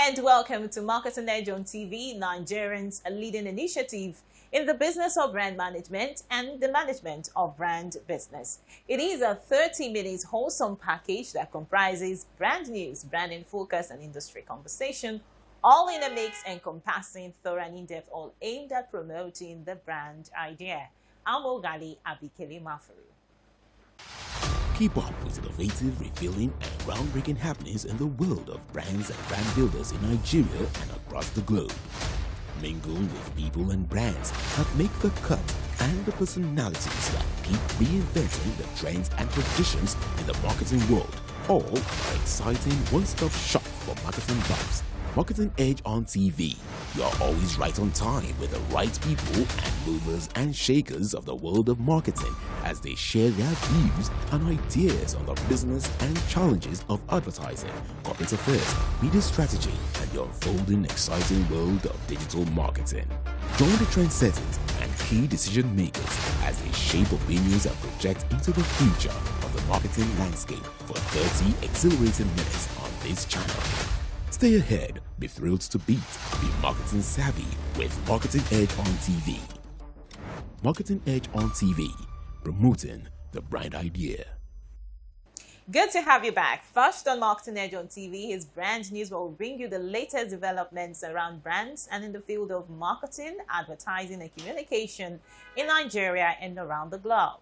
And welcome to Marketing Edge on TV, Nigerians' leading initiative in the business of brand management and the management of brand business. It is a 30-minute wholesome package that comprises brand news, branding focus, and industry conversation, all in a mix encompassing thorough and in-depth, all aimed at promoting the brand idea. I'm Ogali Abikeli Mafuru. Keep up with innovative, revealing, and groundbreaking happenings in the world of brands and brand builders in Nigeria and across the globe. Mingle with people and brands that make the cut and the personalities that keep reinventing the trends and traditions in the marketing world. All are exciting one-stop shop for marketing buffs. Marketing Edge on TV. You are always right on time with the right people and movers and shakers of the world of marketing as they share their views and ideas on the business and challenges of advertising, corporate affairs, media strategy, and the unfolding exciting world of digital marketing. Join the trendsetters and key decision makers as they shape opinions and project into the future of the marketing landscape for 30 exhilarating minutes on this channel. Stay ahead, be thrilled to beat, be marketing savvy with Marketing Edge on TV. Marketing Edge on TV, promoting the brand idea. Good to have you back. First on Marketing Edge on TV is Brand News, where we'll bring you the latest developments around brands and in the field of marketing, advertising, and communication in Nigeria and around the globe.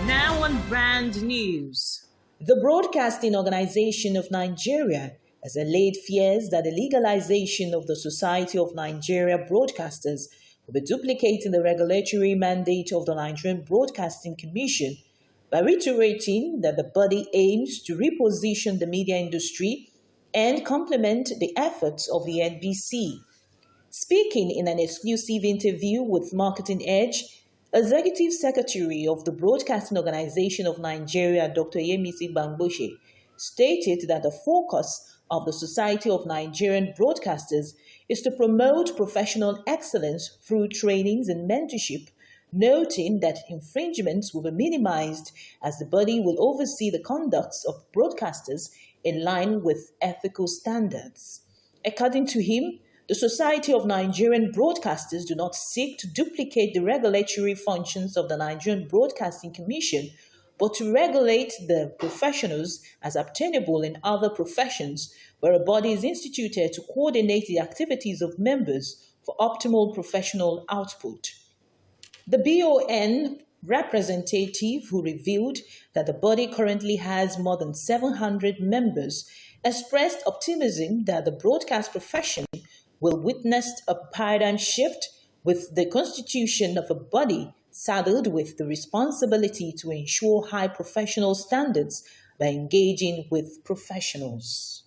Now on Brand News. The Broadcasting Organization of Nigeria has allayed fears that the legalization of the Society of Nigeria Broadcasters will be duplicating the regulatory mandate of the Nigerian Broadcasting Commission by reiterating that the body aims to reposition the media industry and complement the efforts of the NBC. Speaking in an exclusive interview with Marketing Edge, Executive Secretary of the Broadcasting Organization of Nigeria, Dr. Yemisi Bangboshe, stated that the focus of the Society of Nigerian Broadcasters is to promote professional excellence through trainings and mentorship, noting that infringements will be minimized as the body will oversee the conduct of broadcasters in line with ethical standards. According to him, the Society of Nigerian Broadcasters do not seek to duplicate the regulatory functions of the Nigerian Broadcasting Commission, but to regulate the professionals as obtainable in other professions, where a body is instituted to coordinate the activities of members for optimal professional output. The BON representative, who revealed that the body currently has more than 700 members, expressed optimism that the broadcast profession will witness a paradigm shift with the constitution of a body saddled with the responsibility to ensure high professional standards by engaging with professionals.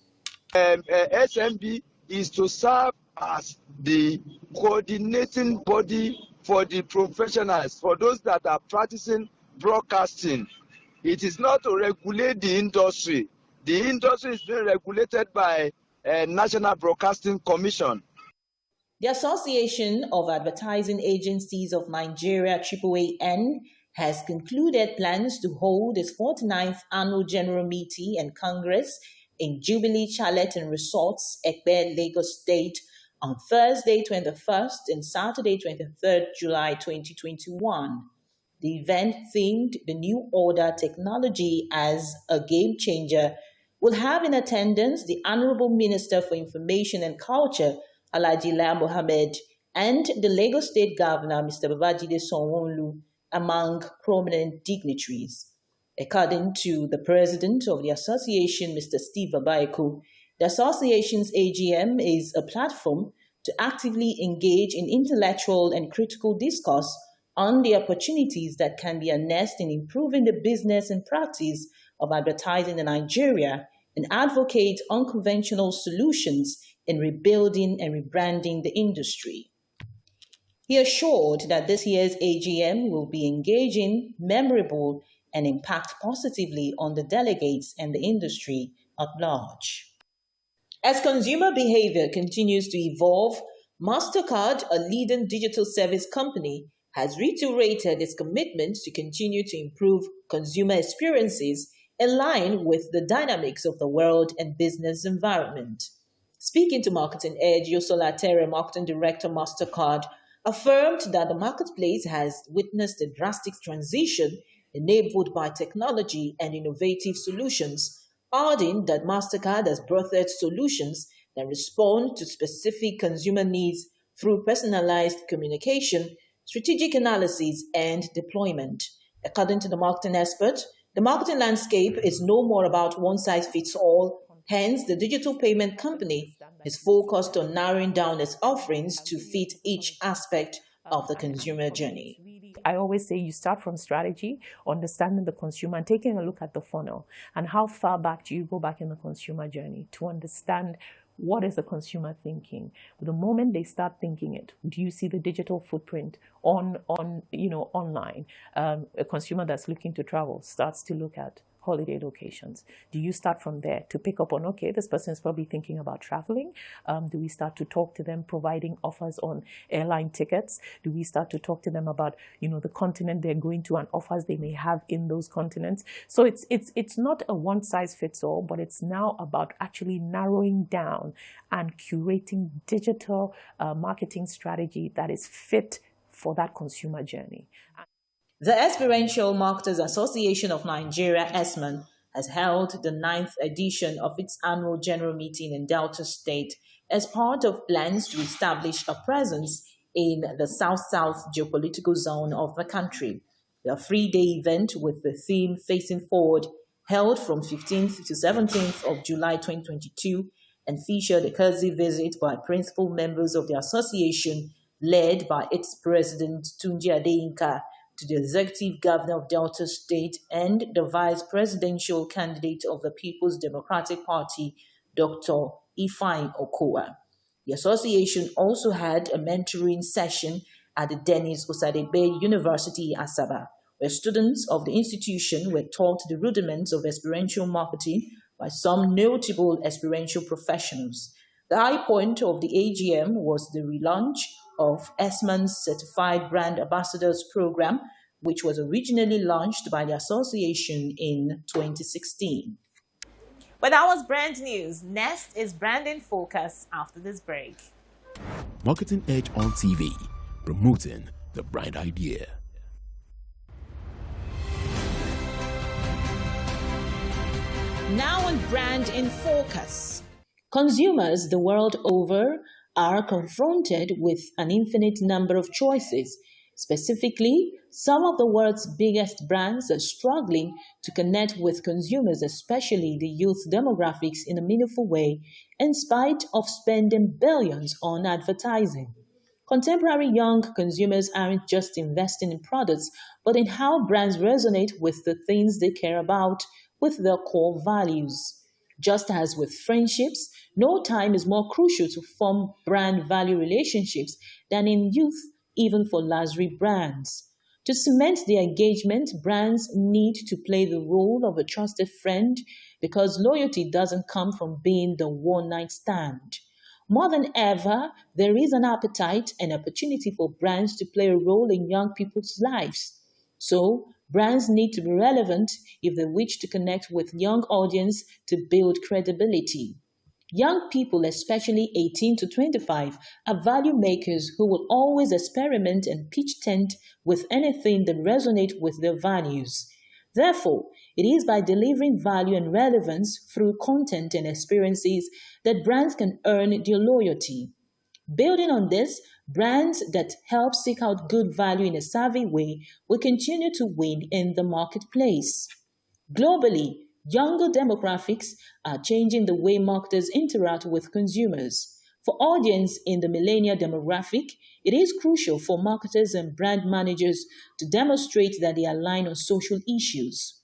SMB is to serve as the coordinating body for the professionals, for those that are practicing broadcasting. It is not to regulate the industry. The industry is being regulated by National Broadcasting Commission. The Association of Advertising Agencies of Nigeria, AAAN, has concluded plans to hold its 49th Annual General Meeting and Congress in Jubilee Chalet and Resorts, Ekpe, Lagos State, on Thursday 21st and Saturday 23rd July 2021. The event, themed The New Order Technology as a Game Changer, will have in attendance the Honorable Minister for Information and Culture, Alhaji Lai Mohammed, and the Lagos State Governor, Mr. Babajide Sanwo-Olu, among prominent dignitaries. According to the President of the Association, Mr. Steve Babaiko, the Association's AGM is a platform to actively engage in intellectual and critical discourse on the opportunities that can be harnessed in improving the business and practice of advertising in Nigeria and advocate unconventional solutions in rebuilding and rebranding the industry. He assured that this year's AGM will be engaging, memorable, and impact positively on the delegates and the industry at large. As consumer behavior continues to evolve, MasterCard, a leading digital service company, has reiterated its commitment to continue to improve consumer experiences in line with the dynamics of the world and business environment. Speaking to Marketing Edge, Yosola Tere, Marketing Director, MasterCard, affirmed that the marketplace has witnessed a drastic transition enabled by technology and innovative solutions, adding that MasterCard has birthed solutions that respond to specific consumer needs through personalized communication, strategic analysis, and deployment. According to the marketing expert, the marketing landscape is no more about one size fits all. Hence, the digital payment company is focused on narrowing down its offerings to fit each aspect of the consumer journey. I always say you start from strategy, understanding the consumer, and taking a look at the funnel. And how far back do you go back in the consumer journey to understand what is the consumer thinking? The moment they start thinking it, do you see the digital footprint online? A consumer that's looking to travel starts to look at holiday locations. Do you start from there to pick up on, okay, this person is probably thinking about traveling? Do we start to talk to them providing offers on airline tickets? Do we start to talk to them about, the continent they're going to and offers they may have in those continents? So it's not a one size fits all, but it's now about actually narrowing down and curating digital marketing strategy that is fit for that consumer journey. The Experiential Marketers Association of Nigeria, ESMAN, has held the 9th edition of its annual general meeting in Delta State as part of plans to establish a presence in the South-South geopolitical zone of the country. The 3-day event with the theme Facing Forward, held from 15th to 17th of July 2022, and featured a courtesy visit by principal members of the association, led by its president Tunji Adeyinka, to the executive governor of Delta State and the vice presidential candidate of the People's Democratic Party, Dr. EKINE Okowa. The association also had a mentoring session at the Dennis Osadebe University, Asaba, where students of the institution were taught the rudiments of experiential marketing by some notable experiential professionals. The high point of the AGM was the relaunch of ESMAN's Certified Brand Ambassadors Program, which was originally launched by the association in 2016. But that was brand news. Next is Branding Focus after this break. Marketing Edge on TV, promoting the brand idea. Now on Brand in Focus. Consumers the world over are confronted with an infinite number of choices. Specifically, some of the world's biggest brands are struggling to connect with consumers, especially the youth demographics, in a meaningful way, in spite of spending billions on advertising. Contemporary young consumers aren't just investing in products, but in how brands resonate with the things they care about, with their core values. Just as with friendships, no time is more crucial to form brand value relationships than in youth, even for luxury brands. To cement their engagement, brands need to play the role of a trusted friend because loyalty doesn't come from being the one-night stand. More than ever, there is an appetite and opportunity for brands to play a role in young people's lives. So, brands need to be relevant if they wish to connect with young audience to build credibility. Young people, especially 18 to 25, are value makers who will always experiment and pitch tent with anything that resonates with their values. Therefore, it is by delivering value and relevance through content and experiences that brands can earn their loyalty. Building on this, brands that help seek out good value in a savvy way will continue to win in the marketplace. Globally, younger demographics are changing the way marketers interact with consumers. For audience in the millennial demographic, it is crucial for marketers and brand managers to demonstrate that they align on social issues.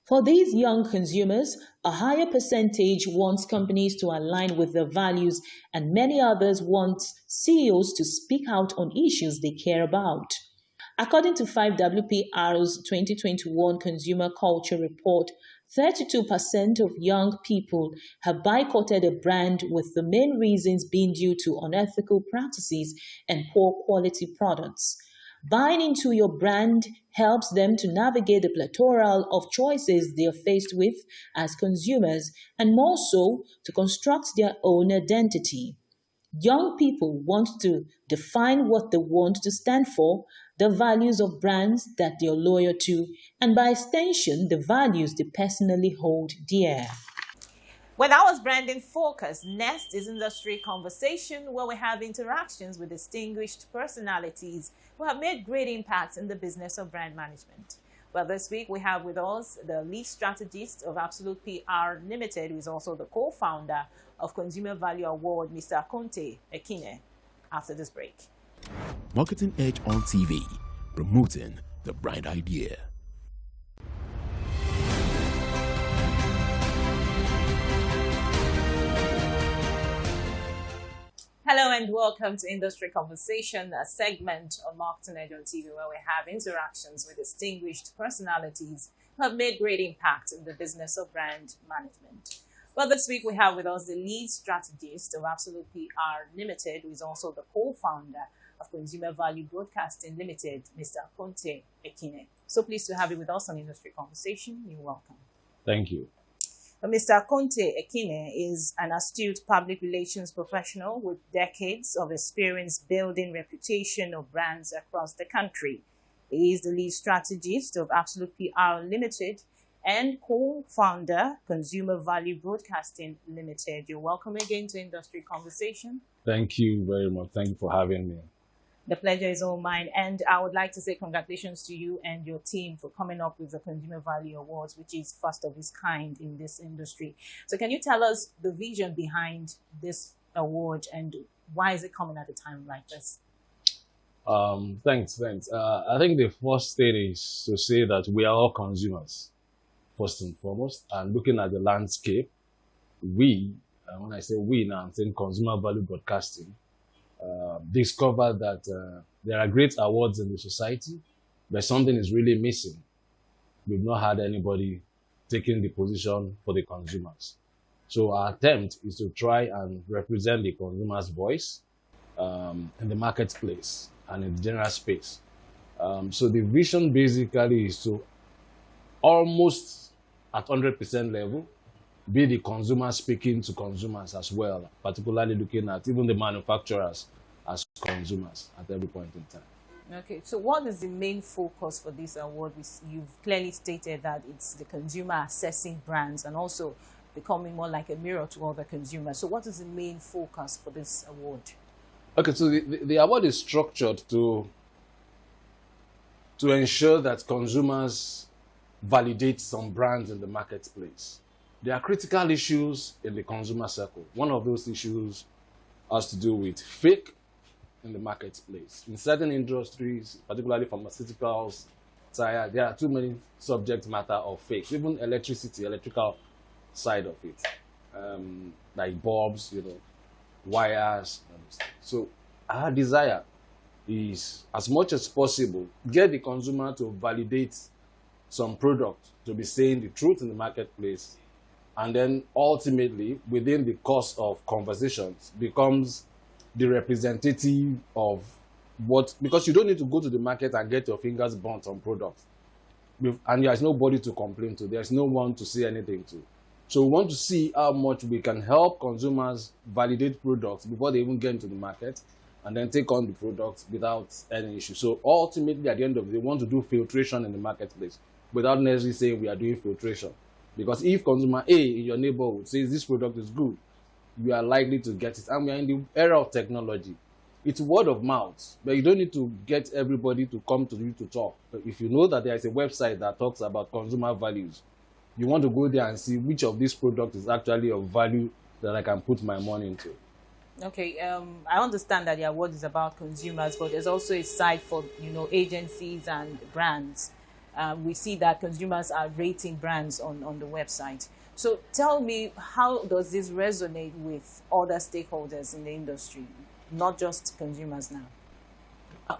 For these young consumers, a higher percentage wants companies to align with their values, and many others want CEOs to speak out on issues they care about. According to 5WPR's 2021 Consumer Culture Report, 32% of young people have boycotted a brand, with the main reasons being due to unethical practices and poor quality products. Buying into your brand helps them to navigate the plethora of choices they are faced with as consumers and more so to construct their own identity. Young people want to define what they want to stand for, the values of brands that they are loyal to, and by extension, the values they personally hold dear. Well, that was branding focus. Next is industry conversation, where we have interactions with distinguished personalities who have made great impacts in the business of brand management. Well, this week we have with us the lead strategist of Absolute PR Limited, who is also the co-founder of Consumer Value Award, Mr. AKONTE, EKINE, after this break. Marketing Edge on TV, promoting the brand idea. Hello and welcome to Industry Conversation, a segment of Marketing Edge on TV where we have interactions with distinguished personalities who have made great impact in the business of brand management. Well, this week we have with us the lead strategist of Absolute PR Limited, who is also the co-founder of Consumer Value Broadcasting Limited, Mr. AKONTE EKINE. So pleased to have you with us on Industry Conversation. You're welcome. Thank you. Mr. AKONTE EKINE is an astute public relations professional with decades of experience building reputation of brands across the country. He is the lead strategist of Absolute PR Limited and co-founder Consumer Value Broadcasting Limited. You're welcome again to Industry Conversation. Thank you very much. Thank you for having me. The pleasure is all mine. And I would like to say congratulations to you and your team for coming up with the Consumer Value Awards, which is first of its kind in this industry. So can you tell us the vision behind this award and why is it coming at a time like this? Thanks. I think the first thing is to say that we are all consumers, first and foremost, and looking at the landscape, when I say we now, I'm saying Consumer Value Broadcasting, discovered that there are great awards in the society, but something is really missing. We've not had anybody taking the position for the consumers. So our attempt is to try and represent the consumer's voice in the marketplace and in the general space. So the vision basically is to almost at 100% level be the consumer speaking to consumers as well, particularly looking at even the manufacturers as consumers at every point in time. Okay, so what is the main focus for this award? You've clearly stated that it's the consumer assessing brands and also becoming more like a mirror to other consumers. So what is the main focus for this award? Okay, so the award is structured to ensure that consumers validate some brands in the marketplace. There are critical issues in the consumer circle. One of those issues has to do with fake in the marketplace. In certain industries, particularly pharmaceuticals, tire, there are too many subject matter of fake. Even electrical side of it, like bulbs, wires. So our desire is, as much as possible, get the consumer to validate some product to be saying the truth in the marketplace, and then ultimately, within the course of conversations, becomes the representative of what, because you don't need to go to the market and get your fingers burnt on products. And there's nobody to complain to. There's no one to say anything to. So we want to see how much we can help consumers validate products before they even get into the market and then take on the products without any issue. So ultimately, at the end of the day, we want to do filtration in the marketplace without necessarily saying we are doing filtration. Because if consumer A in your neighborhood says this product is good, you are likely to get it. And we are in the era of technology. It's word of mouth, but you don't need to get everybody to come to you to talk. But if you know that there is a website that talks about consumer values, you want to go there and see which of these products is actually of value that I can put my money into. Okay, I understand that the award is about consumers, but there's also a side for agencies and brands. We see that consumers are rating brands on the website. So tell me, how does this resonate with other stakeholders in the industry, not just consumers now?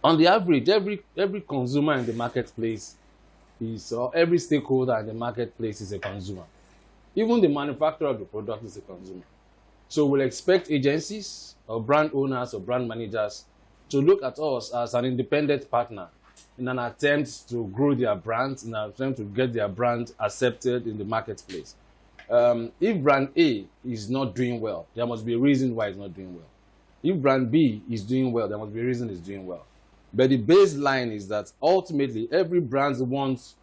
On the average, every consumer in the marketplace or every stakeholder in the marketplace is a consumer. Even the manufacturer of the product is a consumer. So we'll expect agencies or brand owners or brand managers to look at us as an independent partner in an attempt to grow their brand, in an attempt to get their brand accepted in the marketplace. If brand A is not doing well, there must be a reason why it's not doing well. If brand B is doing well, there must be a reason it's doing well. But the baseline is that ultimately every brand wants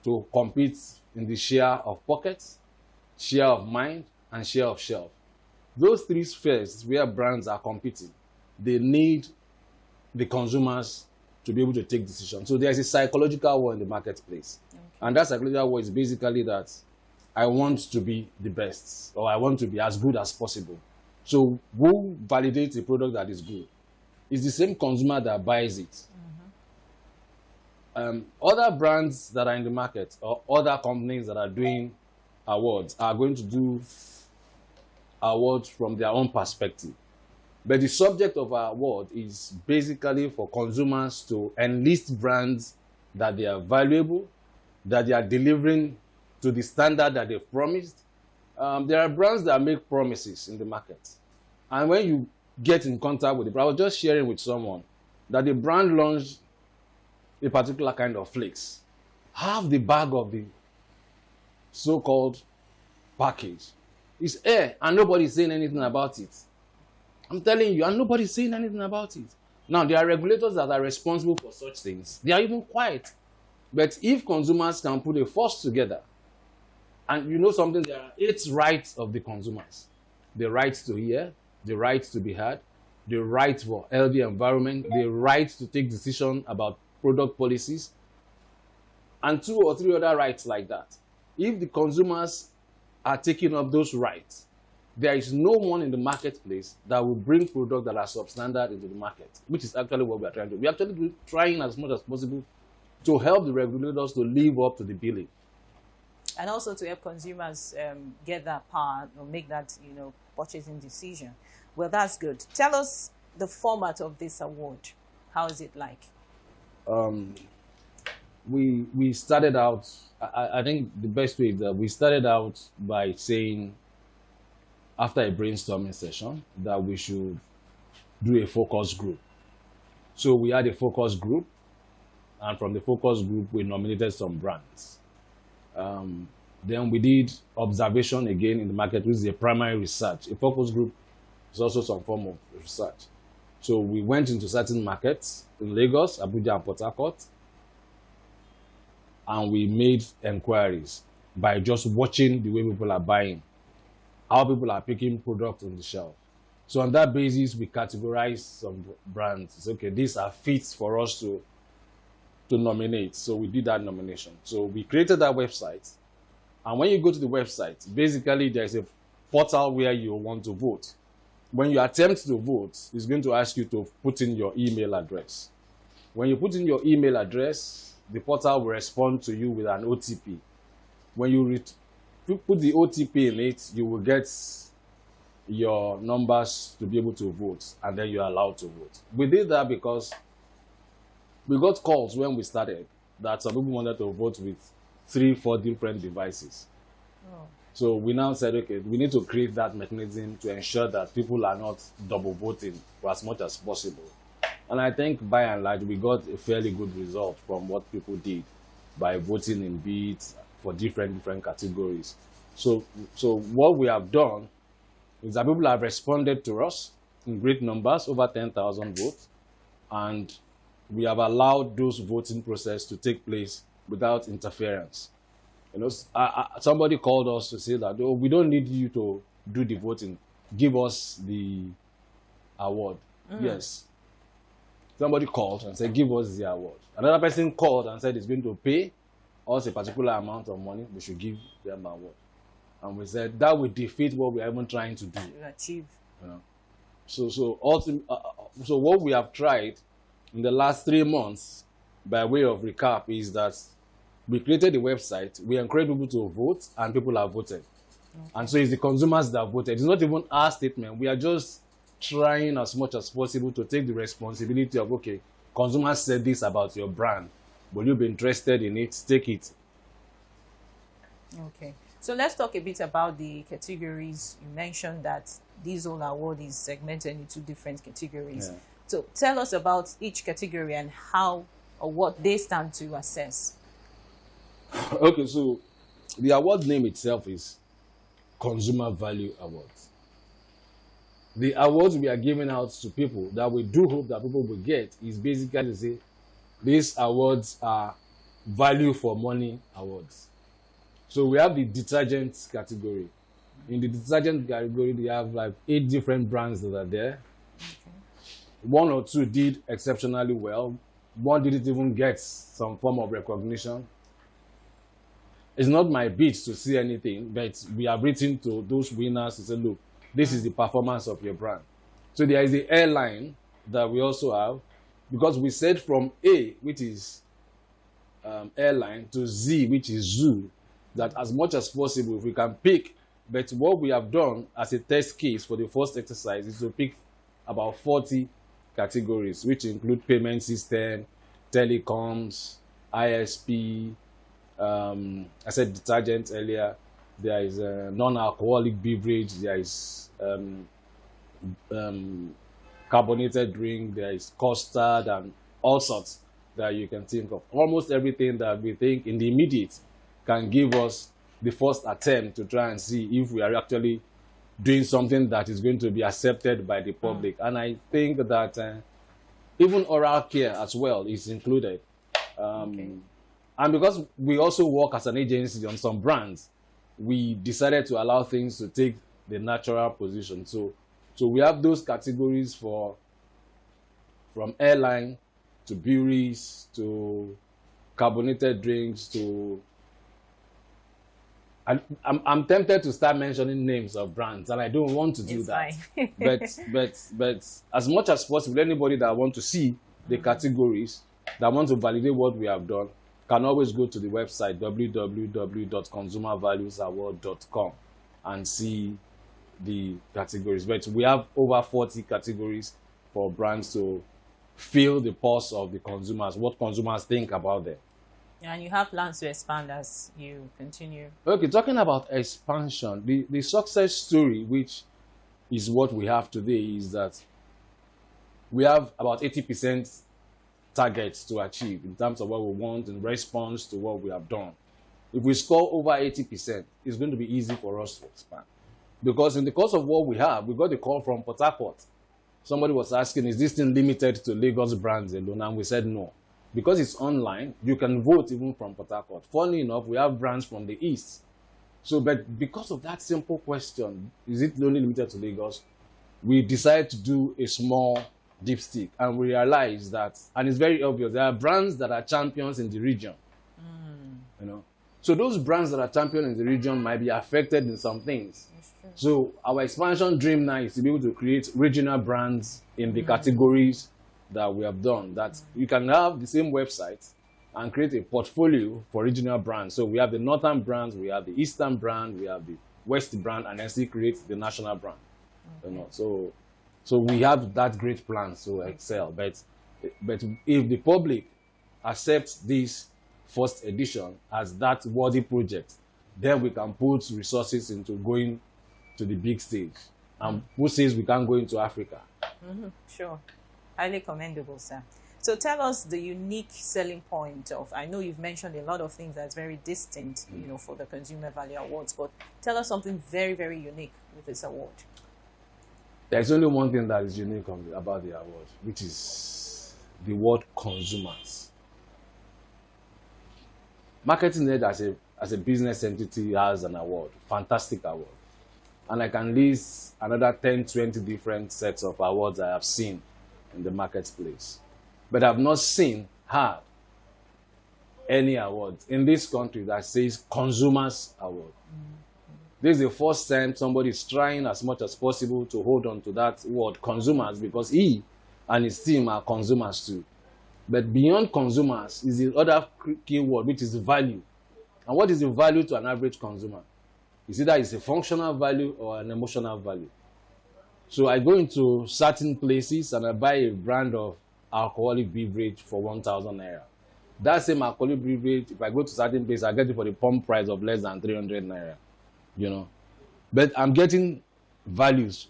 to compete in the share of pockets, share of mind, and share of shelf. Those three spheres where brands are competing, they need the consumers to be able to take decisions. So there's a psychological war in the marketplace. Okay. And that psychological war is basically that I want to be the best, or I want to be as good as possible. So who validates a product that is good? It's the same consumer that buys it. Other brands that are in the market or other companies that are doing awards are going to do awards from their own perspective. But the subject of our award is basically for consumers to enlist brands that they are valuable, that they are delivering to the standard that they've promised. There are brands that make promises in the market. And when you get in contact with it, I was just sharing with someone that the brand launched a particular kind of flakes. Half the bag of the so-called package is air, and nobody's saying anything about it. I'm telling you, and nobody's saying anything about it. Now, there are regulators that are responsible for such things. They are even quiet. But if consumers can put a force together, and you know something, there are 8 rights of the consumers. The right to hear, the right to be heard, the right for healthy environment, the right to take decisions about product policies, and 2 or 3 other rights like that. If the consumers are taking up those rights, there is no one in the marketplace that will bring products that are substandard into the market, which is actually what we are trying to do. We are actually trying as much as possible to help the regulators to live up to the billing. And also to help consumers get that power or make that, purchasing decision. Well, that's good. Tell us the format of this award. How is it like? We started out, I think the best way is that we started out by saying, after a brainstorming session, that we should do a focus group. So we had a focus group, and from the focus group, we nominated some brands. Then we did observation again in the market, which is a primary research. A focus group is also some form of research. So we went into certain markets in Lagos, Abuja, and Port Harcourt, and we made inquiries by just watching the way people are buying, how people are picking products on the shelf. So on that basis, we categorized some brands. It's okay, these are fits for us to nominate. So we did that nomination. So we created that website. And when you go to the website, basically there's a portal where you want to vote. When you attempt to vote, it's going to ask you to put in your email address. When you put in your email address, the portal will respond to you with an OTP. When you put the OTP in it, you will get your numbers to be able to vote, and then you're allowed to vote. We did that because we got calls when we started that some people wanted to vote with 3-4 different devices. Oh. So we now said, okay, we need to create that mechanism to ensure that people are not double voting for as much as possible. And I think by and large, we got a fairly good result from what people did by voting in beats for different categories. So what we have done is that people have responded to us in great numbers, over 10,000 votes, and we have allowed those voting process to take place without interference. Somebody called us to say that, oh, we don't need you to do the voting. Give us the award. Yes. Somebody called and said, give us the award. Another person called and said he's going to pay us a particular amount of money. We should give them an award. And we said that would defeat what we are even trying to do. Achieve. So what we have tried in the last 3 months, by way of recap, is that we created a website, we encourage people to vote, and people have voted. Okay. And so it's the consumers that voted. It's not even our statement. We are just trying as much as possible to take the responsibility of, okay, consumers said this about your brand. Will you be interested in it? Take it. Okay. So let's talk a bit about the categories. You mentioned that this whole award is segmented into different categories. So tell us about each category and how or what they stand to assess. Okay, so the award name itself is Consumer Value Awards. The awards we are giving out to people that we do hope that people will get is basically to say these awards are value for money awards. So we have the detergent category. In the detergent category, we have like 8 different brands that are there. Okay. 1 or 2 did exceptionally well. 1 didn't even get some form of recognition. It's not my beat to see anything, but we have written to those winners to say, look, this is the performance of your brand. So there is the airline that we also have, because we said from A, which is airline, to Z, which is zoo, that as much as possible, if we can pick, but what we have done as a test case for the first exercise is to pick about 40 categories, which include payment system, telecoms, ISP, I said detergent earlier, there is a non-alcoholic beverage, there is carbonated drink, there is custard, and all sorts that you can think of. Almost everything that we think in the immediate can give us the first attempt to try and see if we are actually doing something that is going to be accepted by the public. And I think that even oral care as well is included. Okay. And because we also work as an agency on some brands, we decided to allow things to take the natural position. So we have those categories from airline to breweries to carbonated drinks to... I'm tempted to start mentioning names of brands, and I don't want to do that. but as much as possible, anybody that want to see the categories, that want to validate what we have done, can always go to the website www.consumervaluesaward.com and see the categories. But we have over 40 categories for brands to feel the pulse of the consumers, what consumers think about them. And you have plans to expand as you continue. Okay, talking about expansion, the success story, which is what we have today, is that we have about 80% targets to achieve in terms of what we want in response to what we have done. If we score over 80%, it's going to be easy for us to expand. Because in the course of what we have, we got a call from Port Harcourt. Somebody was asking, is this thing limited to Lagos brands alone? And we said no. Because it's online, you can vote even from Port Harcourt. Funnily enough, we have brands from the East. So, but because of that simple question, is it only limited to Lagos? We decided to do a small dipstick, and we realized that, and it's very obvious, there are brands that are champions in the region. You know, so those brands that are champions in the region might be affected in some things. So our expansion dream now is to be able to create regional brands in the categories that we have done, that you can have the same website and create a portfolio for regional brands. So we have the northern brands, we have the eastern brand, we have the west brand, and then still create the national brand. You know, so we have that great plan to excel. But if the public accepts this first edition as that worthy project, then we can put resources into going to the big stage. And who says we can't go into Africa? Sure. Highly commendable, sir. So tell us the unique selling point of, I know you've mentioned a lot of things that's very distinct, you know, for the Consumer Value Awards, but tell us something very, very unique with this award. There's only one thing that is unique about the award, which is the word consumers. Marketing Net as a business entity has an award, fantastic award. And I can list another 10, 20 different sets of awards I have seen in the marketplace. But I've not had any awards in this country that says Consumers Award. This is the first time somebody is trying as much as possible to hold on to that word, consumers, because he and his team are consumers too. But beyond consumers is the other key word, which is value. And what is the value to an average consumer? It's either it's a functional value or an emotional value. So I go into certain places and I buy a brand of alcoholic beverage for 1,000 naira. That same alcoholic beverage, if I go to certain place, I get it for the pump price of less than 300 naira. You know, but I'm getting values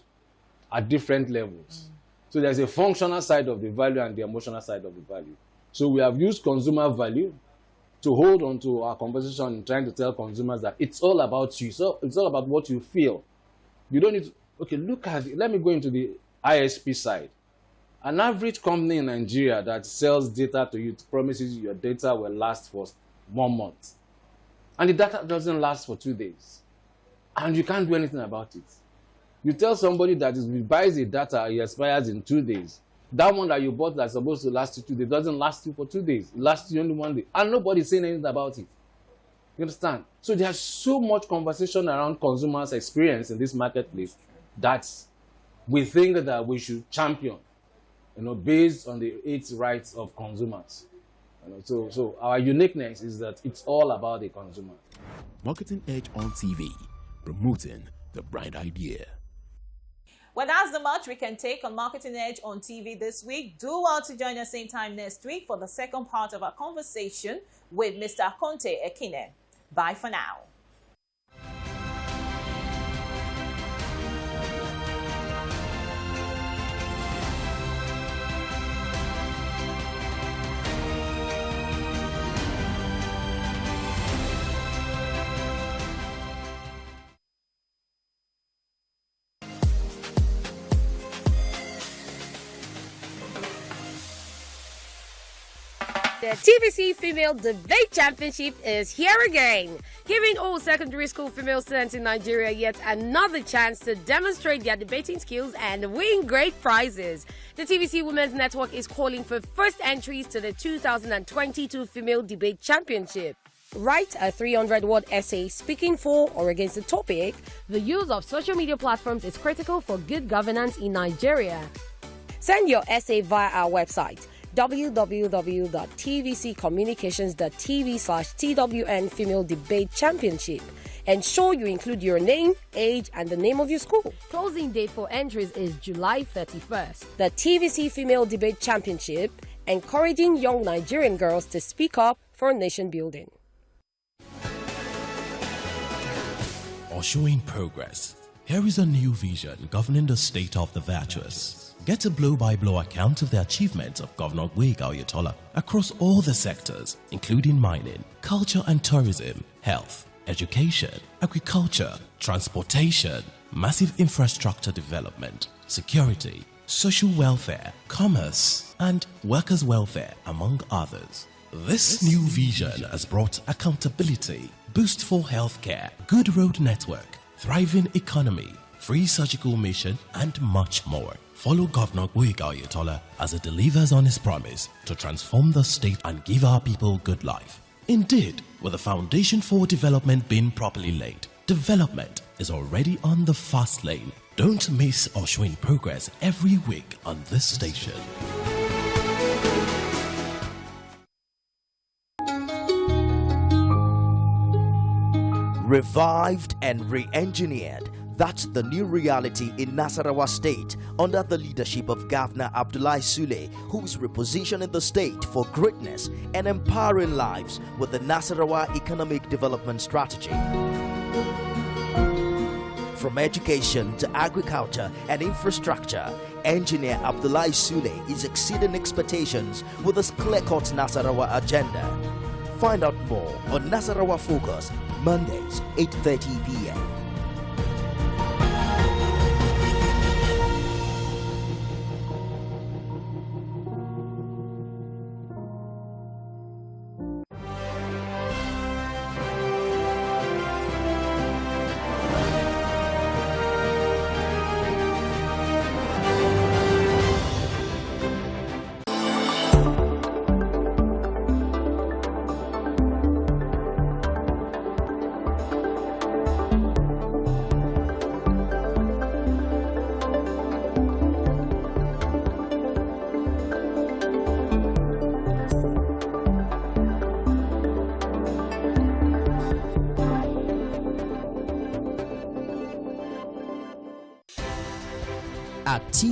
at different levels. So there's a functional side of the value and the emotional side of the value. So we have used consumer value to hold on to our conversation in trying to tell consumers that it's all about you. So it's all about what you feel. You don't need to, okay, look at it. Let me go into the ISP side. An average company in Nigeria that sells data to you promises you your data will last for 1 month. And the data doesn't last for 2 days. And you can't do anything about it. You tell somebody that if he buys the data, it expires in 2 days. That one that you bought that's supposed to last you 2 days doesn't last you for 2 days. It lasts you only 1 day. And nobody's saying anything about it. You understand? So there's so much conversation around consumers' experience in this marketplace that we think that we should champion, based on the 8 rights of consumers. So our uniqueness is that it's all about the consumer. Marketing Edge on TV, promoting the bright idea. Well, that's the much we can take on Marketing Edge on TV this week. Do well to join us same time next week for the second part of our conversation with Mr. AKONTE EKINE. Bye for now. The TVC Female Debate Championship is here again, giving all secondary school female students in Nigeria yet another chance to demonstrate their debating skills and win great prizes. The TVC Women's Network is calling for first entries to the 2022 Female Debate Championship. Write a 300-word essay speaking for or against the topic. The use of social media platforms is critical for good governance in Nigeria. Send your essay via our website www.tvccommunications.tv/TWN Female Debate Championship. Ensure you include your name, age, and the name of your school. Closing date for entries is July 31st. The TVC Female Debate Championship, encouraging young Nigerian girls to speak up for nation building. Or showing progress. Here is a new vision governing the state of the virtuous. Get a blow-by-blow account of the achievements of Governor Gboyega Oyetola across all the sectors, including mining, culture and tourism, health, education, agriculture, transportation, massive infrastructure development, security, social welfare, commerce, and workers' welfare, among others. This new vision has brought accountability, boost for healthcare, good road network, thriving economy, free surgical mission, and much more. Follow Governor Gboyega Oyetola as he delivers on his promise to transform the state and give our people good life. Indeed, with the foundation for development being properly laid, development is already on the fast lane. Don't miss or showing progress every week on this station. Revived and re-engineered. That's the new reality in Nasarawa State under the leadership of Governor Abdullahi Sule, who is repositioning the state for greatness and empowering lives with the Nasarawa Economic Development Strategy. From education to agriculture and infrastructure, Engineer Abdullahi Sule is exceeding expectations with his clear-cut Nasarawa agenda. Find out more on Nasarawa Focus, Mondays, 8:30 p.m.